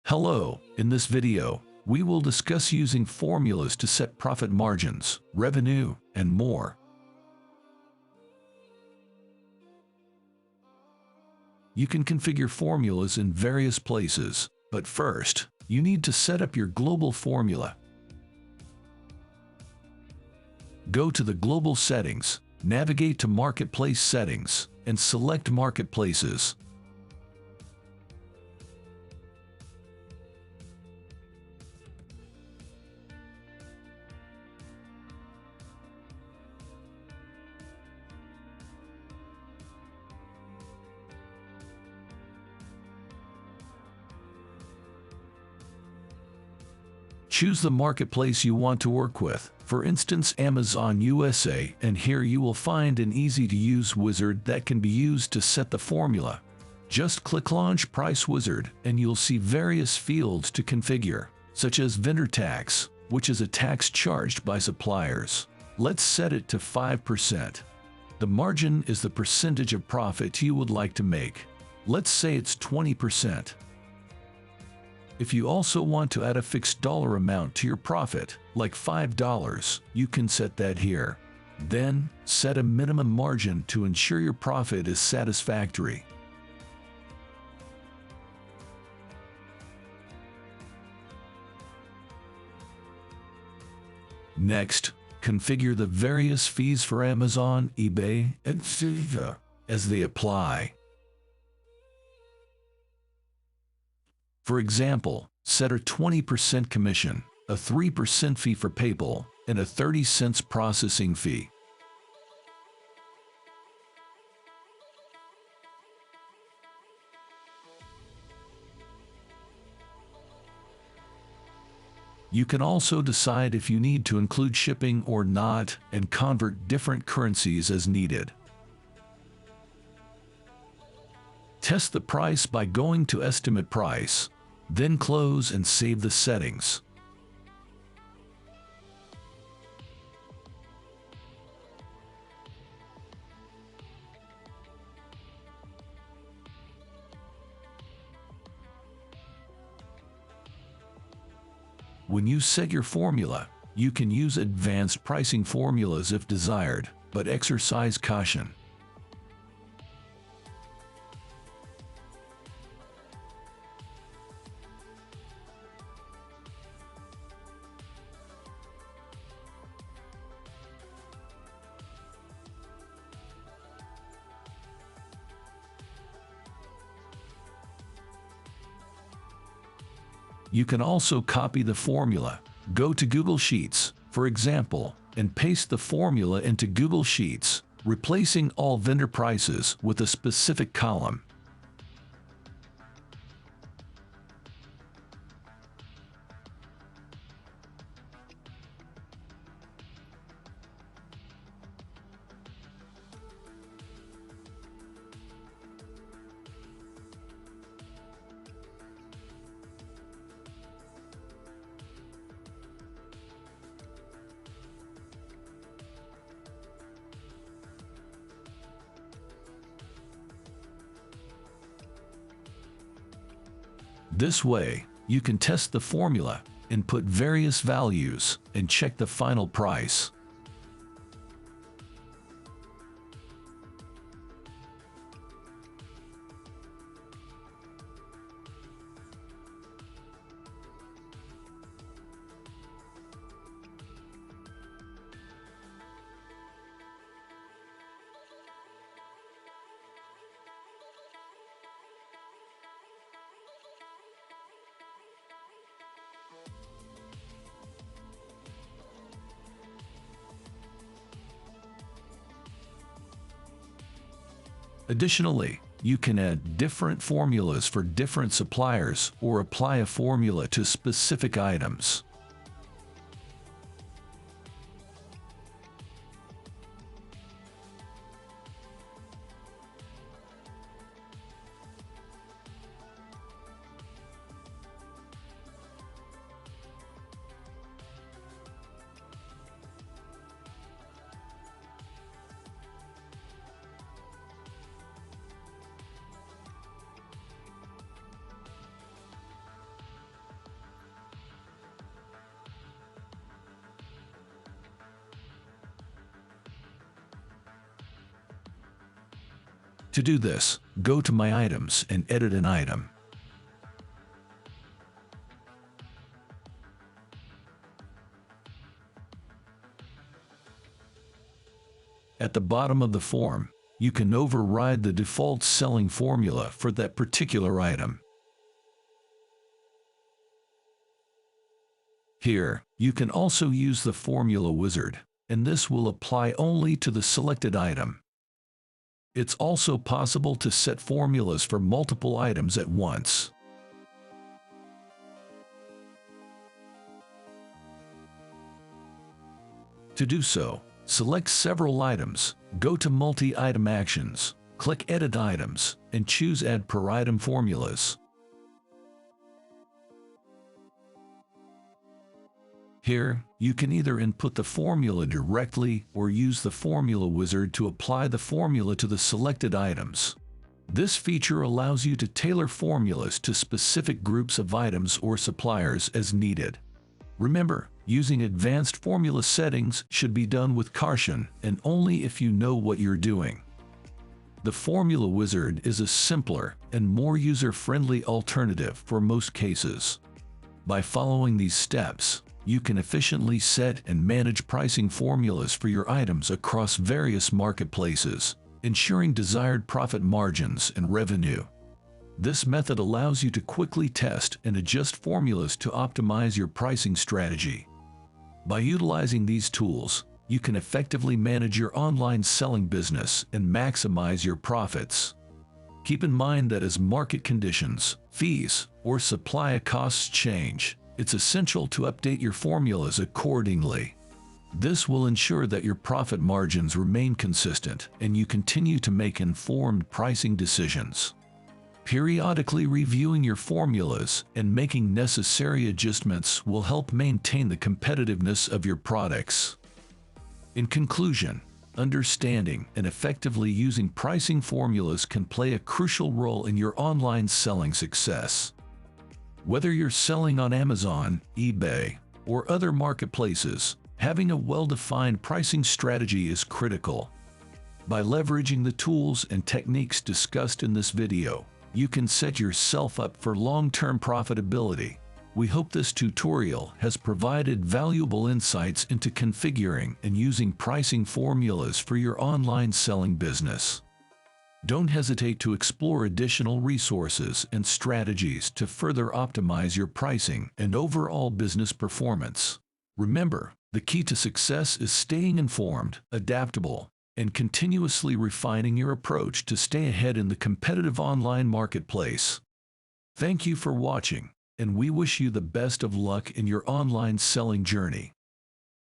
Hello, in this video, we will discuss using formulas to set profit margins, revenue, and more. You can configure formulas in various places, but first, you need to set up your global formula. Go to the Global Settings, navigate to Marketplace Settings, and select Marketplaces. Choose the marketplace you want to work with, for instance Amazon USA, and here you will find an easy-to-use wizard that can be used to set the formula. Just click Launch Price Wizard and you'll see various fields to configure, such as vendor tax, which is a tax charged by suppliers. Let's set it to 5%. The margin is the percentage of profit you would like to make. Let's say it's 20%. If you also want to add a fixed dollar amount to your profit, like $5, you can set that here. Then, set a minimum margin to ensure your profit is satisfactory. Next, configure the various fees for Amazon, eBay, etc. as they apply. For example, set a 20% commission, a 3% fee for PayPal, and a 30-cent processing fee. You can also decide if you need to include shipping or not and convert different currencies as needed. Test the price by going to Estimate Price. Then close and save the settings. When you set your formula, you can use advanced pricing formulas if desired, but exercise caution. You can also copy the formula. Go to Google Sheets, for example, and paste the formula into Google Sheets, replacing all vendor prices with a specific column. This way, you can test the formula, input various values, and check the final price. Additionally, you can add different formulas for different suppliers or apply a formula to specific items. To do this, go to My Items and edit an item. At the bottom of the form, you can override the default selling formula for that particular item. Here, you can also use the formula wizard, and this will apply only to the selected item. It's also possible to set formulas for multiple items at once. To do so, select several items, go to Multi-Item Actions, click Edit Items, and choose Add Per Item Formulas. Here, you can either input the formula directly or use the formula wizard to apply the formula to the selected items. This feature allows you to tailor formulas to specific groups of items or suppliers as needed. Remember, using advanced formula settings should be done with caution and only if you know what you're doing. The formula wizard is a simpler and more user-friendly alternative for most cases. By following these steps, you can efficiently set and manage pricing formulas for your items across various marketplaces, ensuring desired profit margins and revenue. This method allows you to quickly test and adjust formulas to optimize your pricing strategy. By utilizing these tools, you can effectively manage your online selling business and maximize your profits. Keep in mind that as market conditions, fees, or supply costs change, it's essential to update your formulas accordingly. This will ensure that your profit margins remain consistent and you continue to make informed pricing decisions. Periodically reviewing your formulas and making necessary adjustments will help maintain the competitiveness of your products. In conclusion, understanding and effectively using pricing formulas can play a crucial role in your online selling success. Whether you're selling on Amazon, eBay, or other marketplaces, having a well-defined pricing strategy is critical. By leveraging the tools and techniques discussed in this video, you can set yourself up for long-term profitability. We hope this tutorial has provided valuable insights into configuring and using pricing formulas for your online selling business. Don't hesitate to explore additional resources and strategies to further optimize your pricing and overall business performance. Remember, the key to success is staying informed, adaptable, and continuously refining your approach to stay ahead in the competitive online marketplace. Thank you for watching, and we wish you the best of luck in your online selling journey.